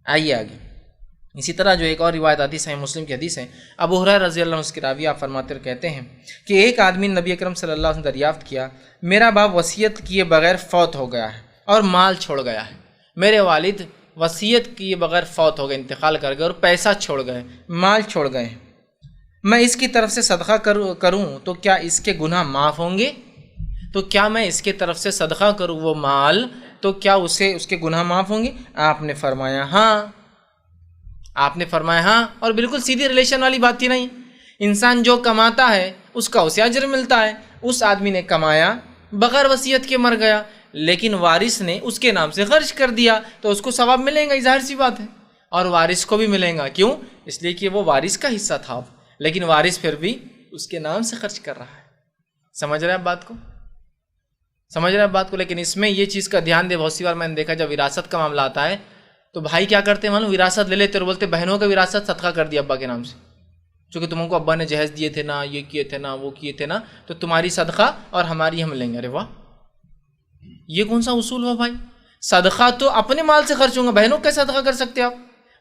آئیے آگے. اسی طرح جو ایک اور روایت آتی ہے صحیح مسلم کی حدیث ہے، ابو ہریرہ رضی اللہ عنہ اس کے راوی آپ فرماتے کہتے ہیں کہ ایک آدمی نے نبی اکرم صلی اللہ علیہ وسلم دریافت کیا، میرا باپ وصیت کیے بغیر فوت ہو گیا ہے اور مال چھوڑ گیا ہے. میرے والد وصیت کیے بغیر فوت ہو گئے، انتقال کر گئے اور پیسہ چھوڑ گئے، مال چھوڑ گئے. میں اس کی طرف سے صدقہ کروں تو کیا اس کے گناہ معاف ہوں گے؟ تو کیا میں اس کی طرف سے صدقہ کروں وہ مال تو کیا اس کے گناہ معاف ہوں گے؟ آپ نے فرمایا ہاں. آپ نے فرمایا ہاں، اور بالکل سیدھی ریلیشن والی بات تھی. نہیں، انسان جو کماتا ہے اس کا اسے اجر ملتا ہے. اس آدمی نے کمایا بغیر وصیت کے مر گیا، لیکن وارث نے اس کے نام سے خرچ کر دیا تو اس کو ثواب ملے گا، ظاہر سی بات ہے. اور وارث کو بھی ملے گا. کیوں؟ اس لیے کہ وہ وارث کا حصہ تھا، لیکن وارث پھر بھی اس کے نام سے خرچ کر رہا ہے. سمجھ رہے ہیں آپ بات کو؟ سمجھ رہے ہیں آپ بات کو؟ لیکن اس میں یہ چیز کا دھیان دے، بہت سی بار میں نے دیکھا جب وراثت کا معاملہ آتا ہے تو بھائی کیا کرتے ہیں، معلوم، وراثت لے لیتے اور بولتے بہنوں کا وراثت صدقہ کر دیا ابا کے نام سے، چونکہ تم کو ابا نے جہیز دیے تھے نا، یہ کیے تھے نا، وہ کیے تھے نا، تو تمہاری صدقہ اور ہماری ہم لیں گے. ارے واہ، یہ کون سا اصول ہوا بھائی؟ صدقہ تو اپنے مال سے خرچ ہوگا، بہنوں کا صدقہ کر سکتے آپ؟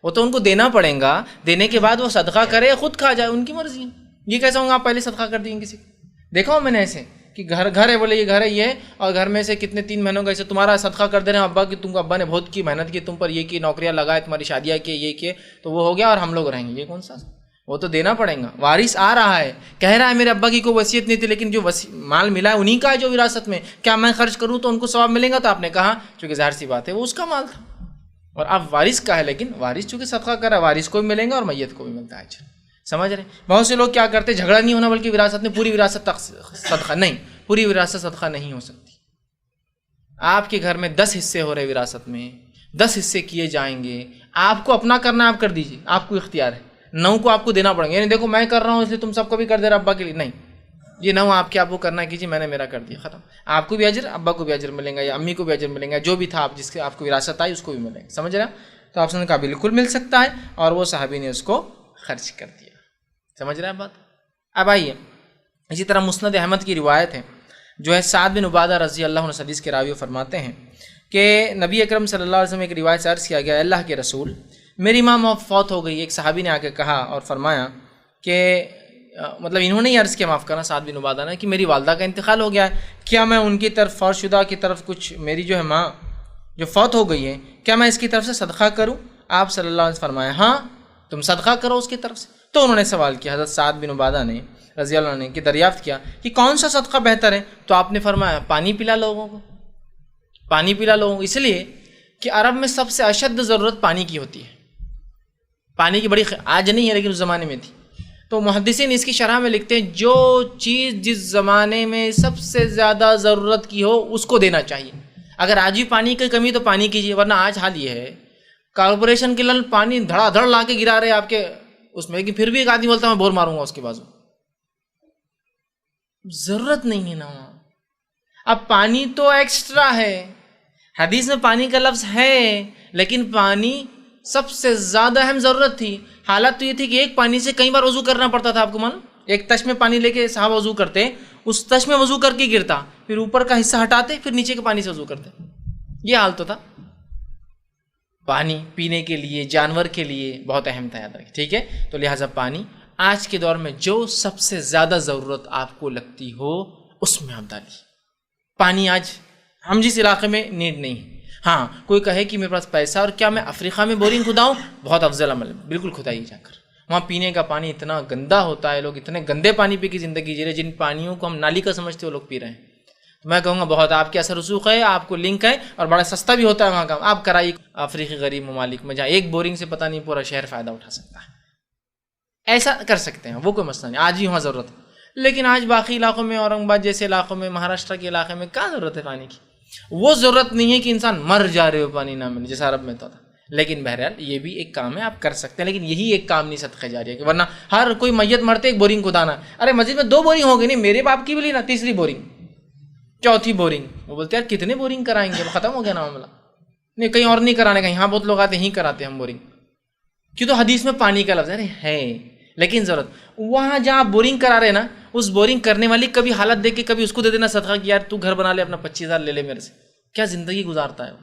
وہ تو ان کو دینا پڑے گا، دینے کے بعد وہ صدقہ کرے خود کھا جائے، ان کی مرضی ہے. یہ کیسا ہوگا آپ پہلے صدقہ کر دیں کسی کو؟ دیکھا ہوں میں نے ایسے کہ گھر ہے، بولے یہ گھر ہے یہ ہے، اور گھر میں سے کتنے 3 مہینوں کا ایسے تمہارا صدقہ کر دے رہے ہیں ابا کی، تم کو ابا نے بہت کی محنت کی، تم پر یہ کی، نوکریاں لگائے، تمہاری شادیاں کی، یہ کیے تو وہ ہو گیا اور ہم لوگ رہیں گے. یہ کون سا؟ وہ تو دینا پڑے گا. وارث آ رہا ہے، کہہ رہا ہے میرے ابا کی کوئی وصیت نہیں تھی، لیکن جو مال ملا ہے انہی کا ہے جو وراثت میں، کیا میں خرچ کروں تو ان کو ثواب ملے گا؟ تو آپ نے کہا چونکہ ظاہر سی بات ہے وہ اس کا مال تھا اور اب وارث کا ہے، لیکن وارث چونکہ صدقہ کر رہا ہے، وارث کو بھی ملے گا اور میت کو بھی ملتا ہے. اچھا سمجھ رہے؟ بہت سے لوگ کیا کرتے، جھگڑا نہیں ہونا بلکہ وراثت میں پوری وراثت صدقہ. نہیں، پوری وراثت صدقہ نہیں ہو سکتی. آپ کے گھر میں 10 حصے ہو رہے وراثت میں، 10 حصے کیے جائیں گے. آپ کو اپنا کرنا آپ کر دیجیے، آپ کو اختیار ہے. 9 کو آپ کو دینا پڑیں گے، یعنی دیکھو میں کر رہا ہوں اس لیے تم سب کو بھی کر دے رہا ابا کے لیے. نہیں، یہ 9 آپ کے آپ کو کرنا کیجیے، میں نے میرا کر دیا، ختم. آپ کو بھی اجر، ابا کو بھی اجر ملیں گا، یا امی کو بھی اجر ملیں گا، جو بھی تھا آپ جس کے آپ کو وراثت آئی اس کو بھی ملیں گا. سمجھ رہے ہیں؟ تو آپ نے کہا بالکل مل سکتا ہے، اور وہ صحابی نے اس کو خرچ کر دیا. سمجھ رہے ہیں بات؟ اب آئیے، اسی طرح مسند احمد کی روایت ہے جو ہے سعد بن عبادہ رضی اللہ عنہ حدیث کے راوی فرماتے ہیں کہ نبی اکرم صلی اللہ علیہ وسلم ایک روایت سے عرض کیا گیا، اللہ کے رسول میری ماں فوت ہو گئی. ایک صحابی نے آ کے کہا اور فرمایا کہ مطلب انہوں نے ہی عرض کیا، معاف کرنا، سعد بن عبادہ نے، کہ میری والدہ کا انتقال ہو گیا ہے، کیا میں ان کی طرف فوت شدہ کی طرف کچھ، میری جو ہے ماں جو فوت ہو گئی ہے، کیا میں اس کی طرف سے صدقہ کروں؟ آپ صلی اللہ علیہ وسلم فرمایا ہاں تم صدقہ کرو اس کی طرف سے. تو انہوں نے سوال کیا، حضرت سعد بن عبادہ نے رضی اللہ عنہ کہ دریافت کیا کہ کون سا صدقہ بہتر ہے؟ تو آپ نے فرمایا پانی پلا لوگوں کو، پانی پلا لوگوں کو. اس لیے کہ عرب میں سب سے اشد ضرورت پانی کی ہوتی ہے. پانی کی بڑی آج نہیں ہے لیکن اس زمانے میں تھی. تو محدثین اس کی شرح میں لکھتے ہیں جو چیز جس زمانے میں سب سے زیادہ ضرورت کی ہو اس کو دینا چاہیے. اگر آج بھی پانی کی کمی تو پانی کیجیے، ورنہ آج حال یہ ہے کارپوریشن کے نل پانی دھڑا دھڑ لا کے گرا رہے آپ کے اس میں، کہ پھر بھی ایک آدمی بولتا ہے میں بور ماروں گا اس کے بازو. ضرورت نہیں ہے نا. اب پانی تو ایکسٹرا ہے، حدیث میں پانی کا لفظ ہے، لیکن پانی سب سے زیادہ اہم ضرورت تھی. حالت تو یہ تھی کہ ایک پانی سے کئی بار وضو کرنا پڑتا تھا. آپ کو معلوم، ایک تش میں پانی لے کے صحابہ وضو کرتے، اس تش میں وضو کر کے گرتا، پھر اوپر کا حصہ ہٹاتے، پھر نیچے کے پانی سے وضو کرتے. یہ حال تو تھا. پانی پینے کے لیے، جانور کے لیے بہت اہم تھا، یاد رکھیں، ٹھیک ہے؟ تو لہٰذا پانی آج کے دور میں جو سب سے زیادہ ضرورت آپ کو لگتی ہو اس میں آپ ڈالیے. پانی آج ہم جس علاقے میں نیڈ نہیں ہے. ہاں کوئی کہے کہ میرے پاس پیسہ اور کیا میں افریقہ میں بورنگ کھداؤں، بہت افضل عمل ہے، بالکل کھدائیے جا کر. وہاں پینے کا پانی اتنا گندا ہوتا ہے، لوگ اتنے گندے پانی پی کے زندگی جی رہے، جن پانیوں کو ہم نالی کا سمجھتے وہ لوگ پی رہے ہیں. تو میں کہوں گا بہت آپ کے اثر رسوخ ہے، آپ کو لنک ہے، اور بڑا سستا بھی ہوتا ہے وہاں کا. آپ کرائیے افریقی غریب ممالک میں جہاں ایک بورنگ سے پتہ نہیں پورا شہر فائدہ اٹھا سکتا ہے. ایسا کر سکتے ہیں، وہ کوئی مسئلہ نہیں. آج ہی وہاں ضرورت ہے، لیکن آج باقی علاقوں میں، اورنگ آباد جیسے علاقوں میں، مہاراشٹر کے علاقے میں کہاں ضرورت ہے پانی کی؟ وہ ضرورت نہیں ہے کہ انسان مر جا رہے ہو پانی نہ ملے جیسا عرب میں تو تھا. لیکن بہرحال یہ بھی ایک کام ہے، آپ کر سکتے ہیں، لیکن یہی ایک کام نہیں صدقہ جاریہ کہ ورنہ ہر کوئی میت مرتے ایک بورنگ کھدانا. ارے مسجد میں 2 بورنگ ہو گئی، نہیں میرے باپ کی بھی لی نا، تیسری بورنگ، چوتھی بورنگ. وہ بولتے ہیں یار کتنے بورنگ کرائیں گے، ختم ہو گیا نا معاملہ. نہیں کہیں اور نہیں کرانے کا، یہاں بہت لوگ آتے ہیں ہی کراتے ہیں ہم بورنگ. کیوں؟ تو حدیث میں پانی کا لفظ ہے، لیکن ضرورت وہاں جہاں بورنگ کرا رہے نا، اس بورنگ کرنے والی کبھی حالت دیکھ کے کبھی اس کو دے دینا صدقہ کہ یار تو گھر بنا لے اپنا 25,000 لے لے میرے سے. کیا زندگی گزارتا ہے وہ.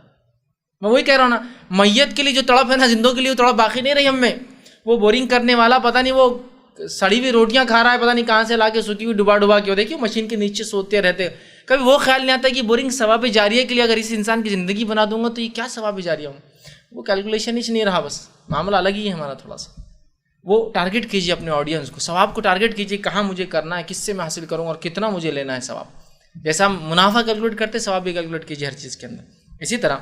میں وہی کہہ رہا ہوں نا، میت کے لیے جو تڑپ ہے نا، زندوں کے لیے وہ تڑپ باقی نہیں رہی ہم میں. وہ بورنگ کرنے والا پتہ نہیں وہ سڑی ہوئی روٹیاں کھا رہا ہے، پتہ نہیں کہاں سے لا کے سوکی ہوئی ڈبا کے. دیکھیے مشین کے نیچے سوتے رہتے. کبھی وہ خیال نہیں آتا کہ بورنگ ثواب جاریہ کے لیے اگر اس انسان کی زندگی بنا دوں گا تو یہ کیا ثواب جاریہ ہوں. وہ کیلکولیشن ہی نہیں رہا، بس معاملہ الگ ہی ہے ہمارا تھوڑا سا. وہ ٹارگٹ کیجیے اپنے آڈینس کو، ثواب کو ٹارگٹ کیجیے، کہاں مجھے کرنا ہے، کس سے میں حاصل کروں اور کتنا مجھے لینا ہے ثواب. جیسا ہم منافع کیلکولیٹ کرتے ثواب بھی کیلکولیٹ کیجیے ہر چیز کے اندر. اسی طرح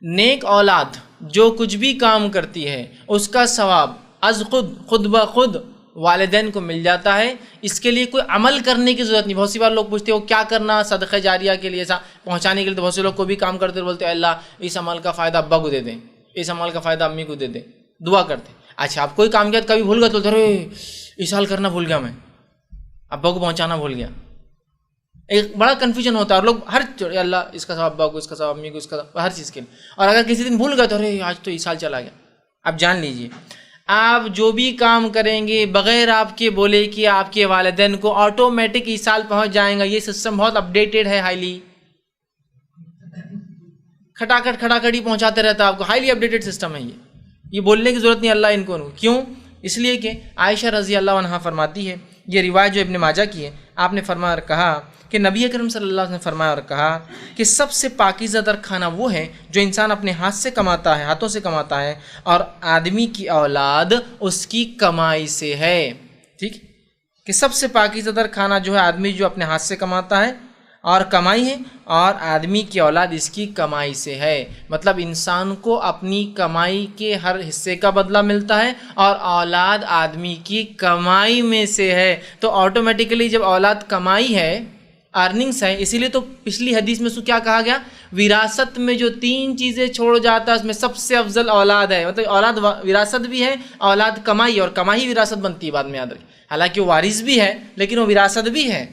نیک اولاد جو کچھ بھی کام کرتی ہے اس کا ثواب از خود بخود والدین کو مل جاتا ہے. اس کے لیے کوئی عمل کرنے کی ضرورت نہیں. بہت سی بار لوگ پوچھتے ہو کیا کرنا صدقہ جاریہ کے لیے ایسا پہنچانے کے لیے، تو بہت سے لوگ کوئی بھی کام کرتے بولتے ہیں اللہ اس عمل کا فائدہ ابا کو دے دیں، اس عمل کا فائدہ امی کو دے دیں، دعا کرتے. اچھا آپ کوئی کام کیا کبھی بھول گئے تو ارے اس سال کرنا بھول گیا، میں ابا کو پہنچانا بھول گیا. ایک بڑا کنفیوژن ہوتا ہے اور لوگ ہر اللہ اس کا ثواب ابا کو، اس کا ثواب امی کو، اس کا ہر چیز کے لیے. اور اگر کسی دن بھول گئے تو ارے آج تو اس سال چلا گیا. اب جان لیجئے آپ جو بھی کام کریں گے بغیر آپ کے بولے کہ آپ کے والدین کو آٹومیٹک اس سال پہنچ جائیں گا. یہ سسٹم بہت اپڈیٹڈ ہے، ہائیلی کھٹاکھٹ ہی پہنچاتے رہتا ہے آپ کو. ہائیلی اپڈیٹڈ سسٹم ہے یہ بولنے کی ضرورت نہیں اللہ ان کو. کیوں؟ اس لیے کہ عائشہ رضی اللہ عنہا فرماتی ہے، یہ روایت جو ابن ماجہ کی ہے، آپ نے فرمایا اور کہا کہ نبی اکرم صلی اللہ علیہ وسلم نے فرمایا اور کہا کہ سب سے پاکیزہ تر کھانا وہ ہے جو انسان اپنے ہاتھ سے کماتا ہے، ہاتھوں سے کماتا ہے، اور آدمی کی اولاد اس کی کمائی سے ہے. ٹھیک کہ سب سے پاکیزہ تر کھانا جو ہے آدمی جو اپنے ہاتھ سے کماتا ہے اور کمائی ہے، اور آدمی کی اولاد اس کی کمائی سے ہے. مطلب انسان کو اپنی کمائی کے ہر حصے کا بدلہ ملتا ہے اور اولاد آدمی کی کمائی میں سے ہے. تو آٹومیٹیکلی جب اولاد کمائی ہے، ارننگس ہے، اسی لیے تو پچھلی حدیث میں کیا کہا گیا، وراثت میں جو 3 چیزیں چھوڑ جاتا ہے اس میں سب سے افضل اولاد ہے. مطلب اولاد وراثت بھی ہے، اولاد کمائی، اور کمائی وراثت بنتی ہے بعد میں، یاد رکھیں. حالانکہ وہ وارث بھی ہے لیکن وہ وراثت بھی ہے.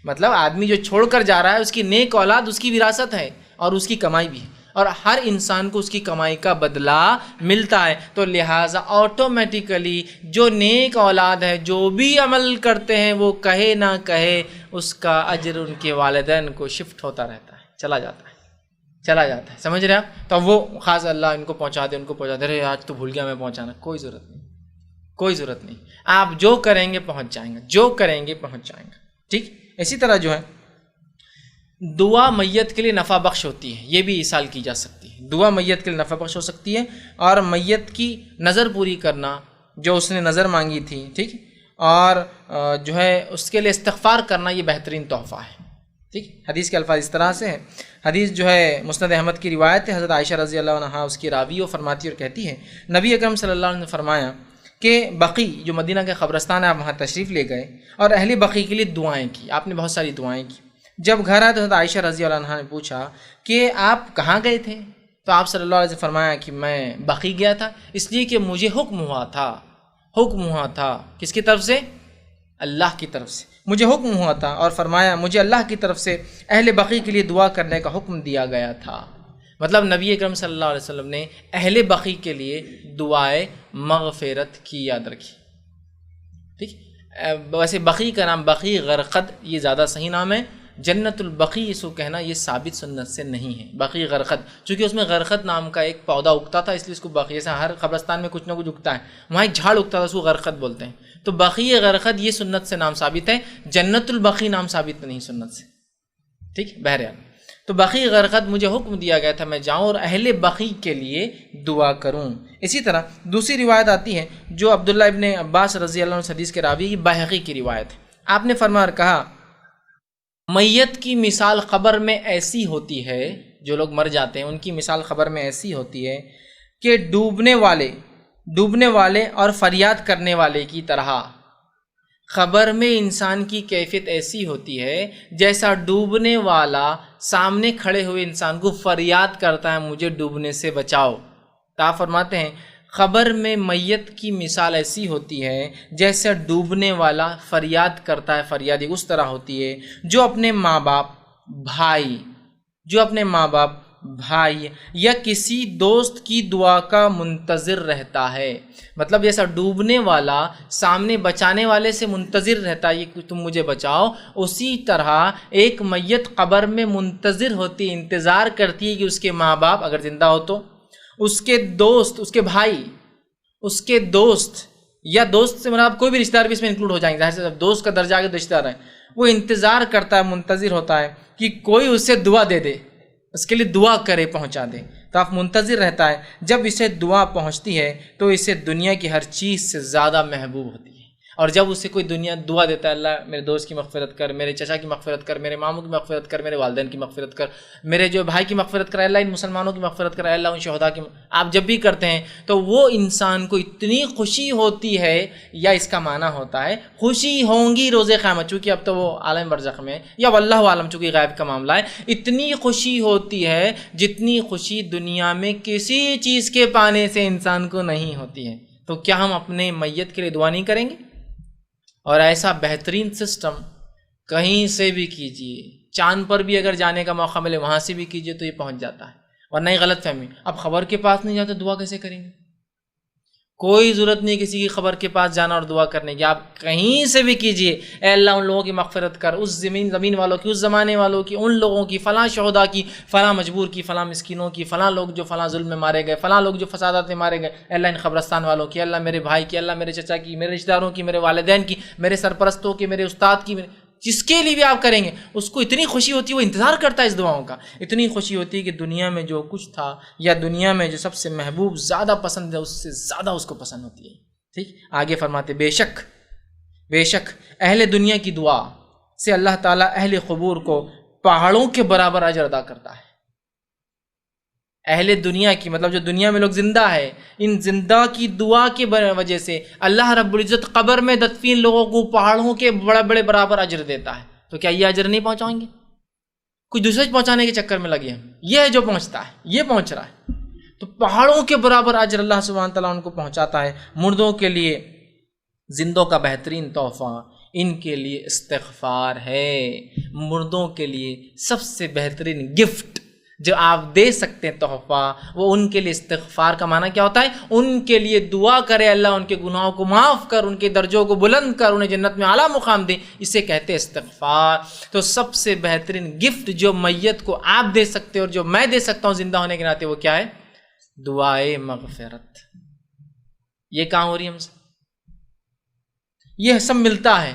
مطلب آدمی جو چھوڑ کر جا رہا ہے اس کی نیک اولاد اس کی وراثت ہے اور اس کی کمائی بھی ہے، اور ہر انسان کو اس کی کمائی کا بدلہ ملتا ہے. تو لہٰذا آٹومیٹیکلی جو نیک اولاد ہے، جو بھی عمل کرتے ہیں، وہ کہے نہ کہے اس کا اجر ان کے والدین کو شفٹ ہوتا رہتا ہے، چلا جاتا ہے. سمجھ رہے ہیں آپ؟ تو وہ خاص اللہ ان کو پہنچا دے، ان کو پہنچا دے. ارے آج تو بھول گیا میں پہنچانا. کوئی ضرورت نہیں. آپ جو کریں گے پہنچ جائیں گے. ٹھیک. اسی طرح جو ہے دعا میت کے لیے نفع بخش ہوتی ہے، یہ بھی اس سال کی جا سکتی ہے. دعا میت کے لیے نفع بخش ہو سکتی ہے، اور میت کی نظر پوری کرنا جو اس نے نظر مانگی تھی، ٹھیک، اور جو ہے اس کے لیے استغفار کرنا، یہ بہترین تحفہ ہے. ٹھیک. حدیث کے الفاظ اس طرح سے ہیں. حدیث جو ہے مسند احمد کی روایت ہے، حضرت عائشہ رضی اللہ عنہا اس کی راوی و فرماتی اور کہتی ہے نبی اکرم صلی اللہ علیہ وسلم نے فرمایا کہ بقی جو مدینہ کا قبرستان ہے، آپ وہاں تشریف لے گئے اور اہل بقی کے لیے دعائیں کی. آپ نے بہت ساری دعائیں کی. جب گھر آئے تو حضرت عائشہ رضی اللہ عنہا نے پوچھا کہ آپ کہاں گئے تھے؟ تو آپ صلی اللہ علیہ وسلم فرمایا کہ میں بقی گیا تھا، اس لیے کہ مجھے حکم ہوا تھا. کس کی طرف سے؟ اللہ کی طرف سے. مجھے حکم ہوا تھا اور فرمایا مجھے اللہ کی طرف سے اہل بقی کے لیے دعا کرنے کا حکم دیا گیا تھا. مطلب نبی اکرم صلی اللہ علیہ وسلم نے اہل بقی کے لیے دعائے مغفرت کی، یاد رکھی. ٹھیک. ویسے بقی کا نام بقی غرقد یہ زیادہ صحیح نام ہے. جنت البقی اس کو کہنا یہ ثابت سنت سے نہیں ہے. بقی غرقد چونکہ اس میں غرقد نام کا ایک پودا اگتا تھا، اس لیے اس کو بقی، جیسا ہر قبرستان میں کچھ نہ کچھ اگتا ہے، وہاں ایک جھاڑ اگتا تھا اس کو غرقد بولتے ہیں. تو بقی غرقد یہ سنت سے نام ثابت ہے، جنت البقی نام ثابت نہیں سنت سے. ٹھیک. بہرحال تو بقی غرقد مجھے حکم دیا گیا تھا میں جاؤں اور اہل بقی کے لیے دعا کروں. اسی طرح دوسری روایت آتی ہے جو عبداللہ ابن عباس رضی اللہ عنہ حدیث کے راوی کی بحقی کی روایت ہے. آپ نے فرمایا اور کہا میت کی مثال قبر میں ایسی ہوتی ہے، جو لوگ مر جاتے ہیں ان کی مثال قبر میں ایسی ہوتی ہے کہ ڈوبنے والے اور فریاد کرنے والے کی طرح. خبر میں انسان کی کیفیت ایسی ہوتی ہے جیسا ڈوبنے والا سامنے کھڑے ہوئے انسان کو فریاد کرتا ہے مجھے ڈوبنے سے بچاؤ. تو آپ فرماتے ہیں خبر میں میت کی مثال ایسی ہوتی ہے جیسے ڈوبنے والا فریاد کرتا ہے، فریادی اس طرح ہوتی ہے جو اپنے ماں باپ بھائی یا کسی دوست کی دعا کا منتظر رہتا ہے. مطلب جیسا ڈوبنے والا سامنے بچانے والے سے منتظر رہتا ہے کہ تم مجھے بچاؤ، اسی طرح ایک میت قبر میں منتظر ہوتی، انتظار کرتی ہے کہ اس کے ماں باپ اگر زندہ ہو تو، اس کے دوست، اس کے بھائی، اس کے دوست، یا دوست سے مراد کوئی بھی رشتہ دار بھی اس میں انکلوڈ ہو جائیں گے، ظاہر سے دوست کا درجہ آگے رشتہ دار ہے، وہ انتظار کرتا ہے، منتظر ہوتا ہے کہ کوئی اسے دعا دے دے، اس کے لیے دعا کرے، پہنچا دے. تو آپ منتظر رہتا ہے. جب اسے دعا پہنچتی ہے تو اسے دنیا کی ہر چیز سے زیادہ محبوب ہوتی ہے. اور جب اسے کوئی دعا دیتا ہے، اللہ میرے دوست کی مغفرت کر، میرے چچا کی مغفرت کر، میرے ماموں کی مغفرت کر، میرے والدین کی مغفرت کر، میرے جو بھائی کی مغفرت کر، اللہ ان مسلمانوں کی مغفرت کر، اللہ ان شہداء کی، آپ جب بھی کرتے ہیں تو وہ انسان کو اتنی خوشی ہوتی ہے، یا اس کا معنی ہوتا ہے خوشی ہوں گی روز قیامت، چونکہ اب تو وہ عالم برزخ میں، یا واللہ عالم چونکہ غیب کا معاملہ ہے، اتنی خوشی ہوتی ہے جتنی خوشی دنیا میں کسی چیز کے پانے سے انسان کو نہیں ہوتی ہے. تو کیا ہم اپنے میت کے لیے دعا نہیں کریں گے؟ اور ایسا بہترین سسٹم کہیں سے بھی کیجئے، چاند پر بھی اگر جانے کا موقع ملے وہاں سے بھی کیجئے تو یہ پہنچ جاتا ہے. اور نہیں غلط فہمی، اب خبر کے پاس نہیں جاتے دعا کیسے کریں گے؟ کوئی ضرورت نہیں کسی کی خبر کے پاس جانا اور دعا کرنے کی، آپ کہیں سے بھی کیجئے، اے اللہ ان لوگوں کی مغفرت کر، اس زمین والوں کی، اس زمانے والوں کی، ان لوگوں کی، فلاں شہداء کی، فلاں مجبور کی، فلاں مسکینوں کی، فلاں لوگ جو فلاں ظلم میں مارے گئے، فلاں لوگ جو فسادات میں مارے گئے، اے اللہ ان قبرستان والوں کی، اللہ میرے بھائی کی، اللہ میرے چچا کی، میرے رشتہ داروں کی، میرے والدین کی، میرے سرپرستوں کی، میرے استاد کی، جس کے لیے بھی آپ کریں گے اس کو اتنی خوشی ہوتی ہے، وہ انتظار کرتا ہے اس دعاؤں کا، اتنی خوشی ہوتی ہے کہ دنیا میں جو کچھ تھا یا دنیا میں جو سب سے محبوب زیادہ پسند ہے اس سے زیادہ اس کو پسند ہوتی ہے. ٹھیک، آگے فرماتے بے شک اہل دنیا کی دعا سے اللہ تعالیٰ اہل قبور کو پہاڑوں کے برابر اجر ادا کرتا ہے. اہل دنیا کی مطلب جو دنیا میں لوگ زندہ ہے، ان زندہ کی دعا کی وجہ سے اللہ رب العزت قبر میں دفین لوگوں کو پہاڑوں کے بڑے بڑے برابر اجر دیتا ہے. تو کیا یہ اجر نہیں پہنچائیں گے؟ کوئی دوسرے پہنچانے کے چکر میں لگے ہیں، یہ ہے جو پہنچتا ہے، یہ پہنچ رہا ہے. تو پہاڑوں کے برابر اجر اللہ سبحانہ تعالیٰ ان کو پہنچاتا ہے. مردوں کے لیے زندوں کا بہترین تحفہ ان کے لیے استغفار ہے. مردوں کے لیے سب سے بہترین گفٹ جو آپ دے سکتے ہیں تحفہ، وہ ان کے لیے استغفار کا معنی کیا ہوتا ہے؟ ان کے لیے دعا کرے اللہ ان کے گناہوں کو معاف کر، ان کے درجوں کو بلند کر، انہیں جنت میں اعلیٰ مقام دے، اسے کہتے ہیں استغفار. تو سب سے بہترین گفٹ جو میت کو آپ دے سکتے اور جو میں دے سکتا ہوں زندہ ہونے کے ناطے، وہ کیا ہے؟ دعائے مغفرت. یہ کہاں ہو رہی ہے ہم سے؟ یہ سب ملتا ہے،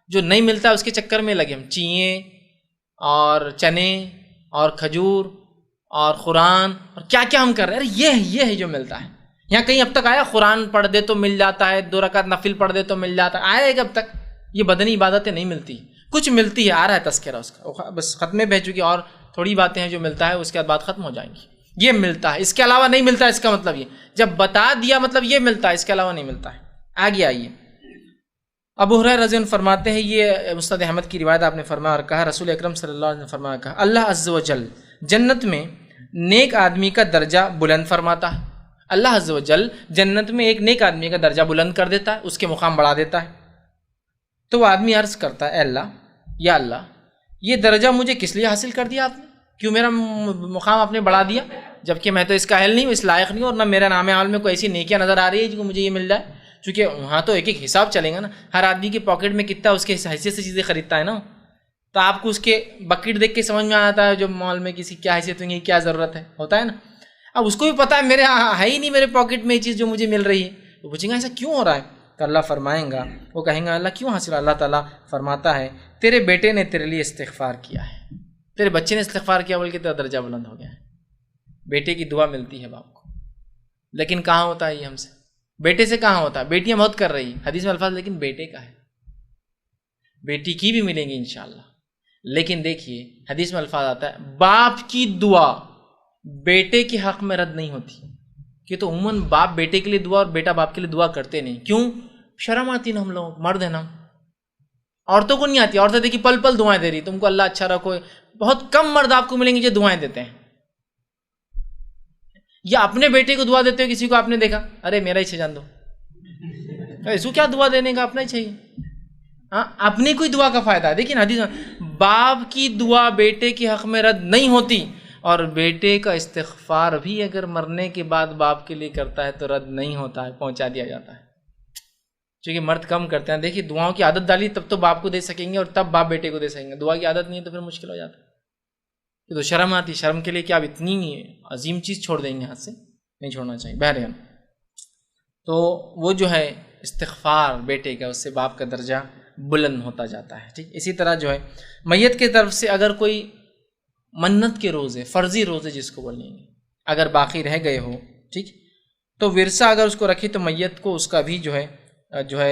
جو نہیں ملتا ہے اس کے چکر میں لگے ہم، چیئیں اور چنے اور کھجور اور قرآن اور کیا کیا ہم کر رہے ہیں. یہ ہے جو ملتا ہے. یہاں کہیں اب تک آیا قرآن پڑھ دے تو مل جاتا ہے، 2 رکعت نفل پڑھ دے تو مل جاتا ہے؟ آیا ہے کہ اب تک؟ یہ بدنی عبادتیں نہیں ملتی، کچھ ملتی ہے، آ رہا ہے تذکرہ اس کا، بس ختمے بہ چکی، اور تھوڑی باتیں ہیں جو ملتا ہے، اس کے بعد بات ختم ہو جائیں گی. یہ ملتا ہے، اس کے علاوہ نہیں ملتا. اس کا مطلب یہ جب بتا دیا مطلب یہ ملتا ہے، اس کے علاوہ نہیں ملتا ہے. آگے آئیے. ابو ہریرہ رضی اللہ عنہ فرماتے ہیں، یہ مستد احمد کی روایت، آپ نے فرمایا اور کہا رسول اکرم صلی اللہ علیہ وسلم نے فرمایا کہا، اللہ عز و جل جنت میں نیک آدمی کا درجہ بلند فرماتا ہے. اللہ عز و جل جنت میں ایک نیک آدمی کا درجہ بلند کر دیتا ہے، اس کے مقام بڑھا دیتا ہے. تو وہ آدمی عرض کرتا ہے، اے اللہ، یا اللہ، یہ درجہ مجھے کس لیے حاصل کر دیا آپ نے؟ کیوں میرا مقام آپ نے بڑھا دیا، جبکہ میں تو اس کا اہل نہیں ہوں، اس لائق نہیں ہوں، اور نہ میرا نام عال میں کوئی ایسی نیکیاں نظر آ رہی ہے جو مجھے یہ مل جائے. چونکہ وہاں تو ایک ایک حساب چلے گا نا، ہر آدمی کے پاکٹ میں کتنا اس کے حیثیت سے چیزیں خریدتا ہے نا. تو آپ کو اس کے بکٹ دیکھ کے سمجھ میں آتا ہے جو مال میں کسی کیا حیثیت ہوگی، کیا ضرورت ہے، ہوتا ہے نا. اب اس کو بھی پتا ہے میرے ہے ہی نہیں میرے پاکٹ میں یہ چیز جو مجھے مل رہی ہے، تو پوچھیں گا ایسا کیوں ہو رہا ہے؟ تو اللہ فرمائیں گا، وہ کہیں گا اللہ کیوں حاصل؟ اللہ تعالیٰ فرماتا ہے تیرے بیٹے نے تیرے لیے استغفار کیا ہے، تیرے بچے نے استغفار کیا، بلکہ تیرا درجہ بلند ہو گیا ہے. بیٹے کی دعا ملتی ہے باپ کو، لیکن کہاں ہوتا ہے یہ ہم سے؟ بیٹے سے کہاں ہوتا ہے؟ بیٹیاں بہت کر رہی ہیں حدیث میں الفاظ، لیکن بیٹے کا ہے. بیٹی کی بھی ملیں گی انشاءاللہ، لیکن دیکھیے حدیث میں الفاظ آتا ہے باپ کی دعا بیٹے کے حق میں رد نہیں ہوتی. کہ تو عموماً باپ بیٹے کے لیے دعا اور بیٹا باپ کے لیے دعا کرتے نہیں. کیوں؟ شرم آتی نا، ہم لوگ مرد ہیں نا. عورتوں کو نہیں آتی، عورتیں دیکھی پل پل دعائیں دے رہی، تم کو اللہ اچھا رکھو. بہت کم مرد آپ کو ملیں گے جو دعائیں دیتے ہیں. یا اپنے بیٹے کو دعا دیتے ہو کسی کو آپ نے دیکھا، ارے میرا ہی جان دو، اس کو کیا دعا دینے کا، اپنا ہی چاہیے. ہاں، اپنی کوئی دعا کا فائدہ ہے. دیکھیں حدیث میں باپ کی دعا بیٹے کے حق میں رد نہیں ہوتی، اور بیٹے کا استغفار بھی اگر مرنے کے بعد باپ کے لیے کرتا ہے تو رد نہیں ہوتا ہے، پہنچا دیا جاتا ہے۔ چونکہ مرد کم کرتے ہیں، دیکھیے دعاؤں کی عادت ڈالی تب تو باپ کو دے سکیں گے اور تب باپ بیٹے کو دے سکیں گے، دعا کی عادت نہیں ہے تو پھر مشکل ہو جاتا ہے۔ تو شرم آتی، شرم کے لیے کیا آپ اتنی عظیم چیز چھوڑ دیں گے ہاتھ سے، نہیں چھوڑنا چاہیے۔ بہرحال تو وہ جو ہے استغفار بیٹے کا، اس سے باپ کا درجہ بلند ہوتا جاتا ہے، ٹھیک۔ اسی طرح جو ہے میت کی طرف سے اگر کوئی منت کے روزے، فرضی روزے جس کو بولیں گے، اگر باقی رہ گئے ہو، ٹھیک، تو ورثہ اگر اس کو رکھے تو میت کو اس کا بھی جو ہے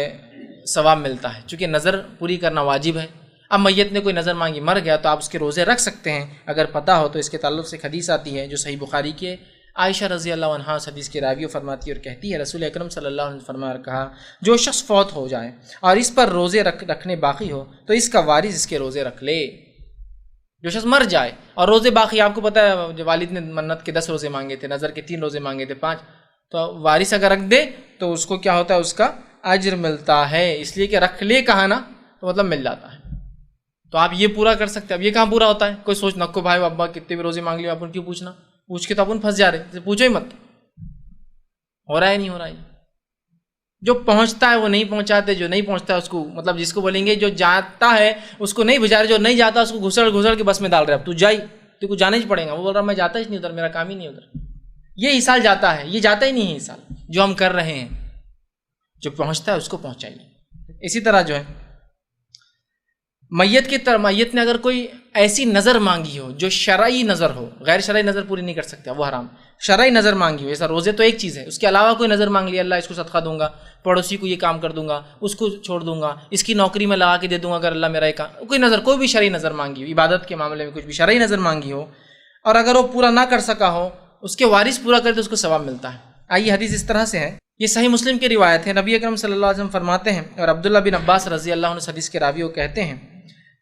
ثواب ملتا ہے، چونکہ نظر پوری کرنا واجب ہے۔ اب میت نے کوئی نظر مانگی مر گیا تو آپ اس کے روزے رکھ سکتے ہیں اگر پتہ ہو تو۔ اس کے تعلق سے ایک حدیث آتی ہے جو صحیح بخاری کی ہے، عائشہ رضی اللہ عنہا اس حدیث کی راوی فرماتی ہے اور کہتی ہے رسول اکرم صلی اللہ علیہ وسلم نے فرمایا اور کہا، جو شخص فوت ہو جائے اور اس پر روزے رکھنے باقی ہو تو اس کا وارث اس کے روزے رکھ لے۔ جو شخص مر جائے اور روزے باقی، آپ کو پتہ ہے جو والد نے منت کے 10 روزے مانگے تھے، نظر کے 3 روزے مانگے تھے، 5، تو وارث اگر رکھ دے تو اس کو کیا ہوتا ہے، اس کا اجر ملتا ہے، اس لیے کہ رکھ لے کہا نا تو مطلب مل جاتا ہے۔ تو آپ یہ پورا کر سکتے ہیں۔ اب یہ کہاں پورا ہوتا ہے، کوئی سوچ نکو بھائی ابا کتنے بھی روزے مانگ لیے، اپن کیوں پوچھنا، پوچھ کے تو اپن پھنس جا رہے، پوچھو ہی مت، ہو رہا ہے نہیں ہو رہا ہے۔ جو پہنچتا ہے وہ نہیں پہنچاتے، جو نہیں پہنچتا ہے اس کو، مطلب جس کو بولیں گے جو جاتا ہے اس کو نہیں بھجا رہے، جو نہیں جاتا اس کو گھسڑ کے بس میں ڈال رہے، اب تو جائی تو کو جانا ہی پڑے گا۔ وہ بول رہا میں جاتا ہی نہیں ادھر، میرا کام ہی نہیں ادھر۔ یہ حصال جاتا ہے، یہ جاتا ہی نہیں ہے حصال جو ہم کر رہے ہیں۔ جو پہنچتا ہے اس کو پہنچائیے۔ اسی طرح جو ہے میت نے اگر کوئی ایسی نظر مانگی ہو جو شرعی نظر ہو، غیر شرعی نظر پوری نہیں کر سکتے وہ حرام، شرعی نظر مانگی ہو، ایسا روزے تو ایک چیز ہے، اس کے علاوہ کوئی نظر مانگ لیا، اللہ اس کو صدقہ دوں گا، پڑوسی کو یہ کام کر دوں گا، اس کو چھوڑ دوں گا، اس کی نوکری میں لگا کے دے دوں گا اگر اللہ میرا ایک کوئی نظر، کوئی بھی شرعی نظر مانگی ہو، عبادت کے معاملے میں کچھ بھی شرعی نظر مانگی ہو اور اگر وہ پورا نہ کر سکا ہو، اس کے وارث پورا کرتے اس کو ثواب ملتا ہے۔ آئیے حدیث اس طرح سے ہے، یہ صحیح مسلم کی روایت ہے، نبی اکرم صلی اللہ علیہ وسلم فرماتے ہیں اور عبداللہ بن عباس رضی اللہ عنہ اس حدیث کے راوی وہ کہتے ہیں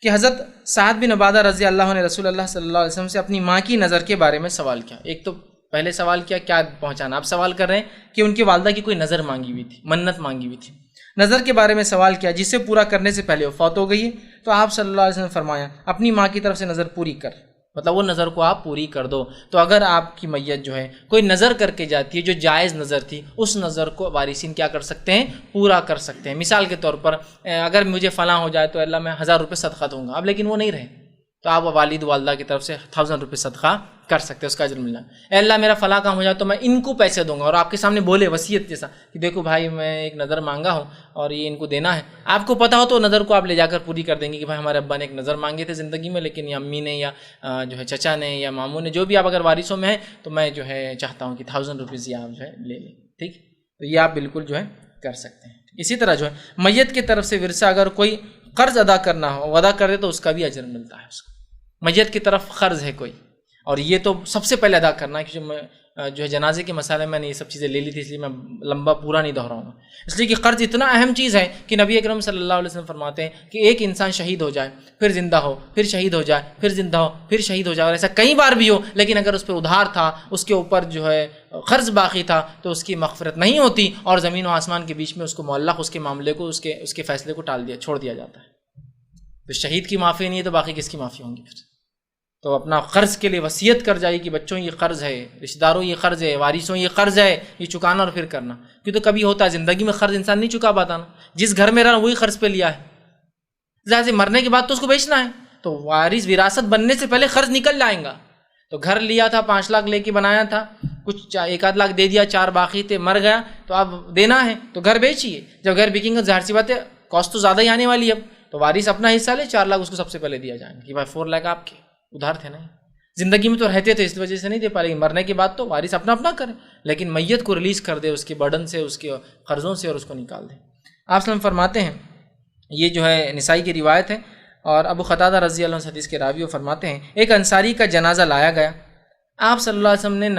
کہ حضرت سعد بن عبادہ رضی اللہ عنہ رسول اللہ صلی اللہ علیہ وسلم سے اپنی ماں کی نظر کے بارے میں سوال کیا۔ ایک تو پہلے سوال کیا پہنچانا، آپ سوال کر رہے ہیں کہ ان کی والدہ کی کوئی نظر مانگی ہوئی تھی، منت مانگی ہوئی تھی، نظر کے بارے میں سوال کیا جسے پورا کرنے سے پہلے وہ فوت ہو گئی ہے، تو آپ صلی اللہ علیہ وسلم نے فرمایا اپنی ماں کی طرف سے نظر پوری کر، مطلب وہ نظر کو آپ پوری کر دو۔ تو اگر آپ کی میت جو ہے کوئی نظر کر کے جاتی ہے جو جائز نظر تھی، اس نظر کو وارثین کیا کر سکتے ہیں، پورا کر سکتے ہیں۔ مثال کے طور پر اگر مجھے فلاں ہو جائے تو اللہ میں 1000 روپے صدقہ دوں گا، اب لیکن وہ نہیں رہے تو آپ والد والدہ کی طرف سے 1000 روپے صدقہ کر سکتے ہیں، اس کا اجر ملنا۔ اے اللہ میرا فلاں کام ہو جائے تو میں ان کو پیسے دوں گا، اور آپ کے سامنے بولے وصیت جیسا کہ دیکھو بھائی میں ایک نظر مانگا ہوں اور یہ ان کو دینا ہے، آپ کو پتہ ہو تو نظر کو آپ لے جا کر پوری کر دیں گے کہ بھائی ہمارے ابا نے ایک نظر مانگے تھے زندگی میں، لیکن یہ امی نے یا جو ہے چچا نے یا ماموں نے، جو بھی آپ اگر وارثوں میں ہیں تو میں جو ہے چاہتا ہوں کہ 1000 روپیز یہ آپ جو ہے لے لیں، ٹھیک۔ تو یہ آپ بالکل جو ہے کر سکتے ہیں۔ اسی طرح جو ہے میت کی طرف سے ورثہ اگر کوئی قرض ادا کرنا ہو، ادا کر دے تو اس کا بھی اجر ملتا ہے اس کو۔ میت کی طرف قرض ہے کوئی، اور یہ تو سب سے پہلے ادا کرنا ہے، کہ جو ہے جنازے کے مسئلے میں نے یہ سب چیزیں لے لی تھی، اس لیے میں لمبا پورا نہیں دہراؤں گا، اس لیے کہ قرض اتنا اہم چیز ہے کہ نبی اکرم صلی اللہ علیہ وسلم فرماتے ہیں کہ ایک انسان شہید ہو جائے، پھر زندہ ہو، پھر شہید ہو جائے، پھر زندہ ہو، پھر شہید ہو جائے، اور ایسا کئی بار بھی ہو، لیکن اگر اس پہ ادھار تھا، اس کے اوپر جو ہے قرض باقی تھا، تو اس کی مغفرت نہیں ہوتی، اور زمین و آسمان کے بیچ میں اس کو معلق، اس کے معاملے کو، اس کے فیصلے کو چھوڑ دیا جاتا ہے۔ تو شہید کی معافی نہیں ہے تو باقی کس کی معافی ہوں گی پھر؟ تو اپنا قرض کے لیے وصیت کر جائے کہ بچوں یہ قرض ہے، رشتہ داروں یہ قرض ہے، وارثوں یہ قرض ہے، یہ چکانا اور پھر کرنا، کیونکہ کبھی ہوتا ہے زندگی میں قرض انسان نہیں چکا پاتا نا، جس گھر میں رہا وہی قرض پہ لیا ہے، ظاہر سے مرنے کے بعد تو اس کو بیچنا ہے، تو وارث وراثت بننے سے پہلے قرض نکل جائیں گا۔ تو گھر لیا تھا 5 لاکھ لے کے بنایا تھا، کچھ 1 لاکھ دے دیا، 4 باقی تھے، مر گیا تو اب دینا ہے تو گھر بیچیے، جب گھر بکیں گے ظاہر سی بات ہے کاسٹ تو زیادہ ہی آنے والی ہے، اب تو وارث اپنا حصہ لے، 4 لاکھ اس کو سب سے پہلے دیا جائیں گے کہ بھائی 4 لاکھ آپ کے ادھار تھے نا، زندگی میں تو رہتے تھے اس وجہ سے نہیں دے پا رہے، مرنے کے بعد تو وارث اپنا اپنا کرے، لیکن میت کو ریلیز کر دے اس کے برڈن سے، اس کے قرضوں سے، اور اس کو نکال دے۔ آپ صلی اللہ علیہ وسلم فرماتے ہیں، یہ جو ہے نسائی کی روایت ہے، اور ابو قتادہ رضی اللہ عنہ حدیث کے راوی فرماتے ہیں ایک انصاری کا جنازہ لایا گیا، آپ صلی اللہ علیہ وسلم نے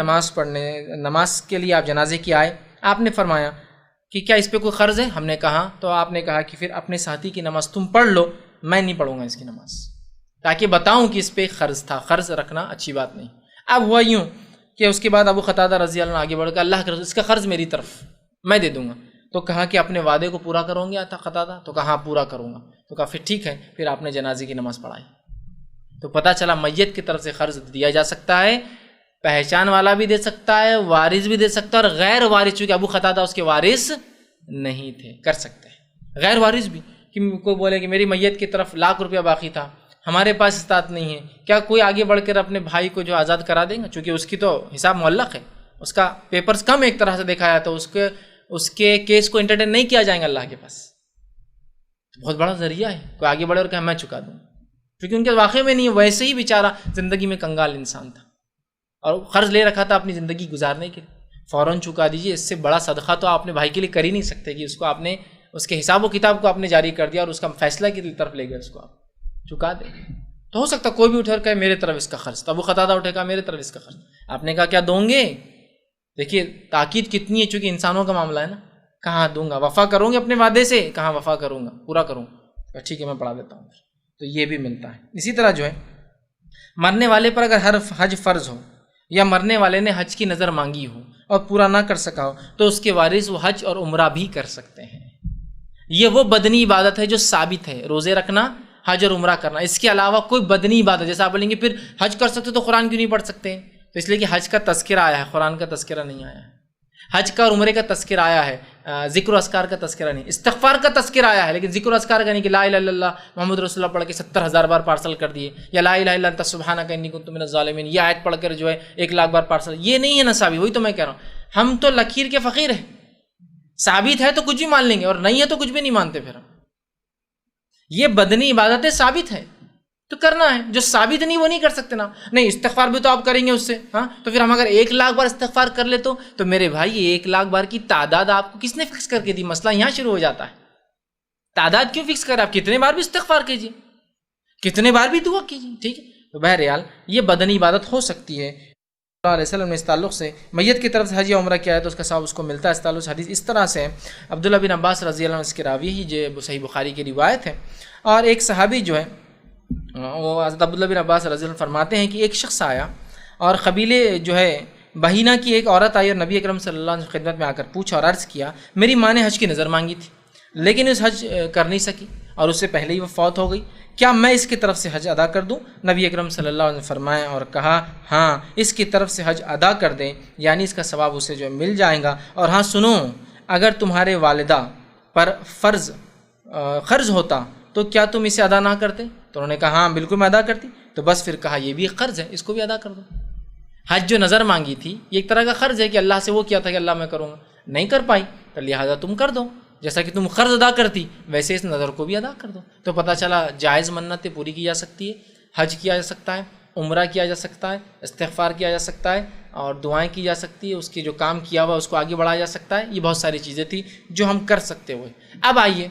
نماز کے لیے آپ جنازے کی آئے، آپ نے فرمایا کہ کیا اس پہ کوئی قرض ہے؟ ہم نے کہا، تو آپ نے کہا کہ پھر اپنے ساتھی کی نماز تم پڑھ لو، میں نہیں پڑھوں گا اس کی نماز، تاکہ بتاؤں کہ اس پہ قرض تھا، قرض رکھنا اچھی بات نہیں۔ اب ہوا یوں کہ اس کے بعد ابو قتادہ رضی اللہ عنہ آگے بڑھ کر اللہ کے رسول اس کا قرض میری طرف میں دے دوں گا، تو کہا کہ اپنے وعدے کو پورا کروں گے قتادہ؟ تو کہا پورا کروں گا، تو کہا پھر ٹھیک ہے، پھر آپ نے جنازے کی نماز پڑھائی۔ تو پتہ چلا میت کی طرف سے قرض دیا جا سکتا ہے، پہچان والا بھی دے سکتا ہے، وارث بھی دے سکتا ہے، اور غیر وارث، چونکہ ابو قتادہ اس کے وارث نہیں تھے، کر سکتے ہیں۔ غیر وارث بھی، کہ کوئی بولے کہ میری میت کی طرف ₹1,00,000 باقی تھا، ہمارے پاس استطاعت نہیں ہے، کیا کوئی آگے بڑھ کر اپنے بھائی کو جو آزاد کرا دیں گا؟ چونکہ اس کی تو حساب معلق ہے، اس کا پیپرز کم ایک طرح سے دیکھا جائے تو اس کے کیس کو انٹرٹین نہیں کیا جائیں گا اللہ کے پاس۔ بہت بڑا ذریعہ ہے، کوئی آگے بڑھے اور کہے میں چکا دوں، کیونکہ ان کے واقعے میں نہیں ہے، ویسے ہی بیچارہ زندگی میں کنگال انسان تھا اور قرض لے رکھا تھا اپنی زندگی گزارنے کے لیے، فوراً چکا دیجیے۔ اس سے بڑا صدقہ تو آپ اپنے بھائی کے لیے کر ہی نہیں سکتے کہ اس کو آپ نے اس کے حساب و کتاب کو آپ نے جاری کر دیا اور اس کا فیصلہ کی طرف لے گئے، اس کو آپ چکا دیں۔ تو ہو سکتا کوئی بھی اٹھ کر کہے میرے طرف اس کا خرچ، تو ابو قتادہ اٹھے کہا میرے طرف اس کا خرچ، آپ نے کہا کیا دوں گے؟ دیکھیے تاکید کتنی ہے، چونکہ انسانوں کا معاملہ ہے نا، کہاں دوں گا، وفا کروں گے اپنے وعدے سے، کہاں وفا کروں گا، پورا کروں گا، ٹھیک ہے میں پڑھا دیتا ہوں، تو یہ بھی ملتا ہے۔ اسی طرح جو ہے مرنے والے پر اگر ہر حج فرض ہو یا مرنے والے نے حج کی نظر مانگی ہو اور پورا نہ کر سکا ہو تو اس کے وارث وہ حج اور عمرہ بھی کر سکتے ہیں۔ یہ وہ بدنی عبادت ہے جو ثابت ہے، روزے رکھنا، حج اور عمرہ کرنا، اس کے علاوہ کوئی بدنی عبادت، جیسا آپ بولیں گے پھر حج کر سکتے تو قرآن کیوں نہیں پڑھ سکتے؟ تو اس لیے کہ حج کا تذکرہ آیا ہے، قرآن کا تذکرہ نہیں آیا ہے۔ حج کا اور عمرے کا تذکرہ آیا ہے، ذکر و اذکار کا تذکرہ نہیں، استغفار کا تذکرہ آیا ہے لیکن ذکر و اذکار کا نہیں، کہ لا الہ الا اللہ محمد رسول اللہ پڑھ کے 70,000 بار پارسل کر دیے، یا لا الہ الا انت سبحانک انی کنت من الظالمین یہ آیت پڑھ کر جو ہے 1,00,000 بار پارسل، یہ نہیں ہے نا ثابت۔ وہی تو میں کہہ رہا ہوں، ہم تو لکیر کے فقیر ہیں، ثابت ہے تو کچھ بھی مان لیں گے اور نہیں ہے تو کچھ بھی نہیں مانتے، پھر ہم یہ بدنی عبادتیں ثابت ہے تو کرنا ہے، جو ثابت نہیں وہ نہیں کر سکتے نا۔ نہیں استغفار بھی تو آپ کریں گے اس سے، ہاں تو پھر ہم اگر 1,00,000 بار استغفار کر لے تو میرے بھائی 1,00,000 بار کی تعداد آپ کو کس نے فکس کر کے دی؟ مسئلہ یہاں شروع ہو جاتا ہے، تعداد کیوں فکس کریں؟ آپ کتنے بار بھی استغفار کیجیے، کتنے بار بھی دعا کیجیے، ٹھیک ہے۔ تو بہرحال یہ بدنی عبادت ہو سکتی ہے۔ صلی اللہ علیہ وسلم نے اس تعلق سے میت کی طرف سے حج یا عمرہ کیا ہے تو اس کا ثواب اس کو ملتا ہے۔ اس تعلق سے حدیث اس طرح سے عبداللہ بن عباس رضی اللہ عنہ اس کے راوی ہی جو صحیح بخاری کی روایت ہے، اور ایک صحابی جو ہے وہ حضرت عبداللہ بن عباس رضی اللہ عنہ فرماتے ہیں کہ ایک شخص آیا اور قبیلے جو ہے بہینہ کی ایک عورت آئی اور نبی اکرم صلی اللہ علیہ وسلم خدمت میں آ کر پوچھا اور عرض کیا میری ماں نے حج کی نظر مانگی تھی لیکن اس حج کر نہیں سکی اور اس سے پہلے ہی وہ فوت ہو گئی، کیا میں اس کی طرف سے حج ادا کر دوں؟ نبی اکرم صلی اللہ علیہ وسلم فرمائے اور کہا ہاں اس کی طرف سے حج ادا کر دیں، یعنی اس کا ثواب اسے جو مل جائے گا۔ اور ہاں سنو، اگر تمہارے والدہ پر قرض ہوتا تو کیا تم اسے ادا نہ کرتے؟ تو انہوں نے کہا ہاں بالکل میں ادا کرتی۔ تو بس پھر کہا یہ بھی ایک قرض ہے، اس کو بھی ادا کر دو۔ حج جو نظر مانگی تھی یہ ایک طرح کا قرض ہے کہ اللہ سے وہ کیا تھا کہ اللہ میں کروں گا، نہیں کر پائی تو لہٰذا تم کر دو، جیسا کہ تم قرض ادا کرتی ویسے اس نظر کو بھی ادا کر دو۔ تو پتہ چلا جائز منتیں پوری کی جا سکتی ہے، حج کیا جا سکتا ہے، عمرہ کیا جا سکتا ہے، استغفار کیا جا سکتا ہے اور دعائیں کی جا سکتی ہے، اس کی جو کام کیا ہوا اس کو آگے بڑھایا جا سکتا ہے۔ یہ بہت ساری چیزیں تھیں جو ہم کر سکتے ہوئے۔ اب آئیے